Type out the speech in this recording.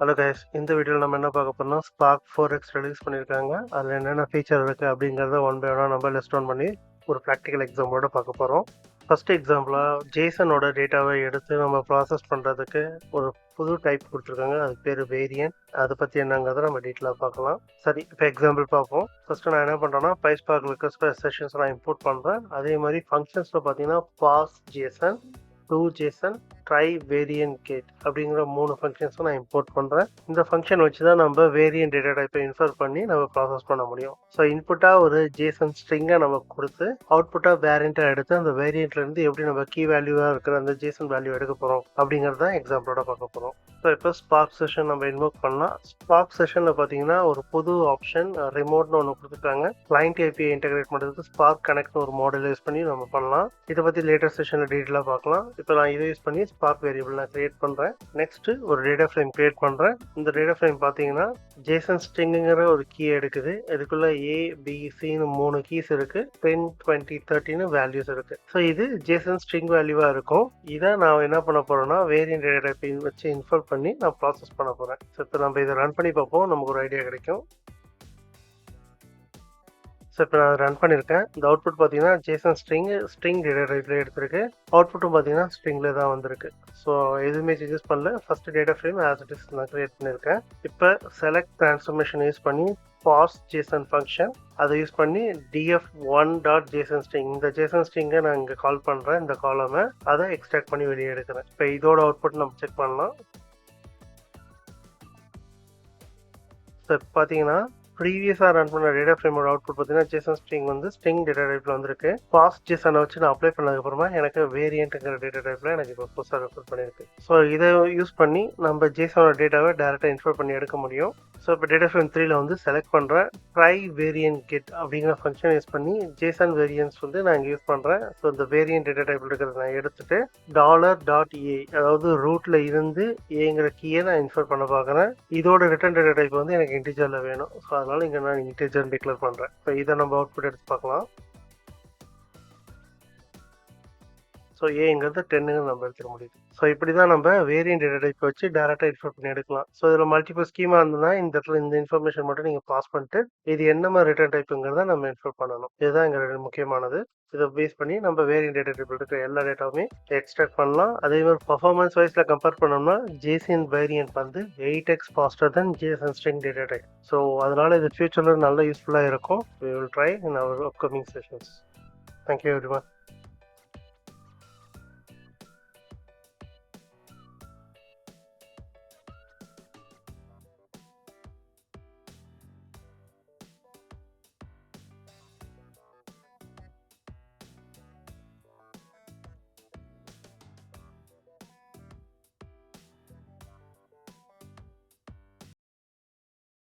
Hello guys, இந்த வீடியோவில் நம்ம என்ன பார்க்க போறோம்னா ஸ்பார்க் 4x ரிலீஸ் பண்ணியிருக்காங்க. அதில் என்னென்ன ஃபீச்சர் இருக்குது அப்படிங்கிறத ஒன் பை ஒன்னாக நம்ம லிஸ்ட் டவுன் பண்ணி ஒரு ப்ராக்டிக்கல் எக்ஸாம்பிளோட பார்க்க போகிறோம். ஃபர்ஸ்ட் எக்ஸாம்பிளாக ஜேசனோட டேட்டாவை எடுத்து நம்ம ப்ராசஸ் பண்ணுறதுக்கு ஒரு புது டைப் கொடுத்துருக்காங்க. அது பேர் வேரியன்ட். அதை பற்றி என்னங்கிறத நம்ம டீட்டெயிலாக பார்க்கலாம். சரி, இப்போ எக்ஸாம்பிள் பார்ப்போம். ஃபர்ஸ்ட்டு நான் என்ன பண்ணுறேன்னா பைஸ்பார்க் ரிக்வெஸ்ட் செஷன்ஸ் நான் இம்போர்ட் பண்ணுறேன். அதே மாதிரி ஃபங்க்ஷன்ஸில் பார்த்தீங்கன்னா parse JSON, to JSON, try variant get அப்படிங்கிற 3 ஃபங்க்ஷன்ஸும் நான் இம்போர்ட் பண்ணுறேன். இந்த ஃபங்க்ஷன் வச்சு தான் நம்ம வேரியன்ட் டேட்டா டைப்பை இன்ஃபர் பண்ணி நம்ம ப்ராசஸ் பண்ண முடியும். ஸோ இன்புட்டாக ஒரு ஜேசன் ஸ்ட்ரிங்கை நம்ம கொடுத்து அவுட்புட்டாக வேரியண்ட்டாக எடுத்து அந்த வேரியண்ட்லேருந்து எப்படி நம்ம கீ வேல்யூவாக இருக்கிற அந்த ஜேசன் வேல்யூ எடுக்க போகிறோம் அப்படிங்கிறது தான் எக்ஸாம்பிளோட பார்க்க போகிறோம். ஸோ இப்போ ஸ்பார்க் செஷன் நம்ம இன்வோக் பண்ணலாம். ஸ்பார்க் செஷனில் பார்த்தீங்கன்னா ஒரு புது ஆப்ஷன் ரிமோட்னு ஒன்று கொடுத்துருக்காங்க. கிளைண்ட் ஏபிஐ இன்டெகிரேட் பண்ணுறதுக்கு ஸ்பார்க் கனெக்ட்னு ஒரு மாடல் யூஸ் பண்ணி நம்ம பண்ணலாம். இதை பற்றி லேட்டர் செஷனில் டீட்டெயிலாக பார்க்கலாம். இப்போ நான் இதை யூஸ் பண்ணி ஸ்பார்க் வேரியபிள் நான் கிரியேட் பண்ணுறேன். நெக்ஸ்ட் ஒரு டேட்டா ஃப்ரேம் கிரியேட் பண்ணுறேன். இந்த டேட்டா ஃப்ரேம் பார்த்தீங்கன்னா ஜேசன் ஸ்ட்ரிங்குங்கிற ஒரு கீ எடுக்குது. இதுக்குள்ள ஏபிசின்னு 3 கீஸ் இருக்கு. 10, 20, 30ன்னு வேல்யூஸ் இருக்கு. ஸோ இது ஜேசன் ஸ்ட்ரிங் வேல்யூவாக இருக்கும். இதை நான் என்ன பண்ண போறேன்னா வேரியன்ட் டேட்டா டைப் வச்சு இன்ஃபர் பண்ணி நான் ப்ராசஸ் பண்ண போறேன். ஸோ இப்போ நம்ம இதை ரன் பண்ணி பார்ப்போம், நமக்கு ஒரு ஐடியா கிடைக்கும். ஸோ இப்போ நான் ரன் பண்ணியிருக்கேன். இந்த அவுட்புட் பார்த்தீங்கன்னா ஜேசன் ஸ்ட்ரிங் டேட்டா டைப்பில் எடுத்திருக்கு. அவுட்புட்டும் பார்த்தீங்கன்னா ஸ்ட்ரிங்கில் தான் வந்திருக்கு. ஸோ எதுவுமே சேஞ்சஸ் பண்ணல. First data frame as it is நான் கிரியேட் பண்ணியிருக்கேன். இப்போ செலக்ட் ட்ரான்ஸ்ஃபர்மேஷன் யூஸ் பண்ணி பாஸ் ஜேசன் ஃபங்க்ஷன் அதை யூஸ் பண்ணி df1.json ஸ்ட்ரிங் இந்த ஜேசன் ஸ்ட்ரிங்கை நான் இங்கே கால் பண்ணுறேன். இந்த காலமை அதை எக்ஸ்ட்ராக்ட் பண்ணி வெளியே எடுக்கிறேன். இப்போ இதோட அவுட்புட் நம்ம செக் பண்ணலாம். ஸோ இப்போ பார்த்தீங்கன்னா ப்ரீவியஸாக ரன் பண்ண டேட்டா ஃப்ரேமோட அவுட்புட் பார்த்தீங்கன்னா ஜேசன் ஸ்ட்ரிங் வந்து ஸ்ட்ரிங் டேட்டா டைப்பில் வந்திருக்கு. பாஸ் ஜேசனை வச்சு நான் அப்ளை பண்ணதுக்கப்புறமா எனக்கு வேரியண்ட்டுங்கிற டேட்டா டைப்பில் எனக்கு இப்போ புதுசாக ரெஃபர் பண்ணியிருக்கு. ஸோ இதை யூஸ் பண்ணி நம்ம ஜேசனோட டேட்டாவை டேரெக்டாக இன்ஃபர் பண்ணி எடுக்க முடியும். ஸோ இப்போ டேட்டா ஃப்ரேம் 3ல வந்து செலக்ட் பண்ணுறேன். ட்ரை வேரியன்ட் கெட் அப்படிங்கிற ஃபங்க்ஷன் யூஸ் பண்ணி ஜேசன் வேரியன்ஸ் வந்து நான் இங்கே யூஸ் பண்ணுறேன். ஸோ இந்த வேரியன்ட் டேட்டா டைப்பில் இருக்கிறத நான் எடுத்துட்டு $.a அதாவது ரூட்டில் இருந்து ஏங்கிற கீயை நான் இன்ஃபர் பண்ண பார்க்குறேன். இதோட ரிட்டர்ன் டேட்டா டைப் வந்து எனக்கு இன்டிஜரில் வேணும். ஸோ அதனால இங்கே நான் இன்டிஜர் டிக்ளேர் பண்ணுறேன். இப்போ இதை நம்ம அவுட்புட் எடுத்து பார்க்கலாம். ஸோ ஏங்கிறது 10ன்னு நம்ம எடுத்துக்க முடியுது. ஸோ இப்படி தான் நம்ம வேரியன்ட் டேட்டா டைப் வச்சு டேரெக்டாக இன்ஃபர் பண்ணி எடுக்கலாம். ஸோ இதில் மல்டிபிள் ஸ்கீமா இருந்ததுன்னா இந்த இடத்துல இந்த இன்ஃபர்மேஷன் மட்டும் நீங்கள் பாஸ் பண்ணிட்டு இது என்ன மாதிரி ரிட்டர்ன் டைப்புங்கிறத நம்ம இன்ஃபர் பண்ணணும். இதுதான் இங்கே முக்கியமானது. இதை பேஸ் பண்ணி நம்ம வேரியன்ட் டேட்டா டைப் இருக்கிற எல்லா டேட்டாவுமே எக்ஸ்ட்ராக்ட் பண்ணலாம். அதே மாதிரி பர்ஃபார்மன்ஸ் வைஸில் கம்பேர் பண்ணோம்னா ஜேசன் வேரியன்ட் வந்து 8x faster than JSON string data type. So அதனால இது ஃபியூச்சரில் நல்ல யூஸ்ஃபுல்லாக இருக்கும். We will try in our upcoming sessions. Thank you everyone.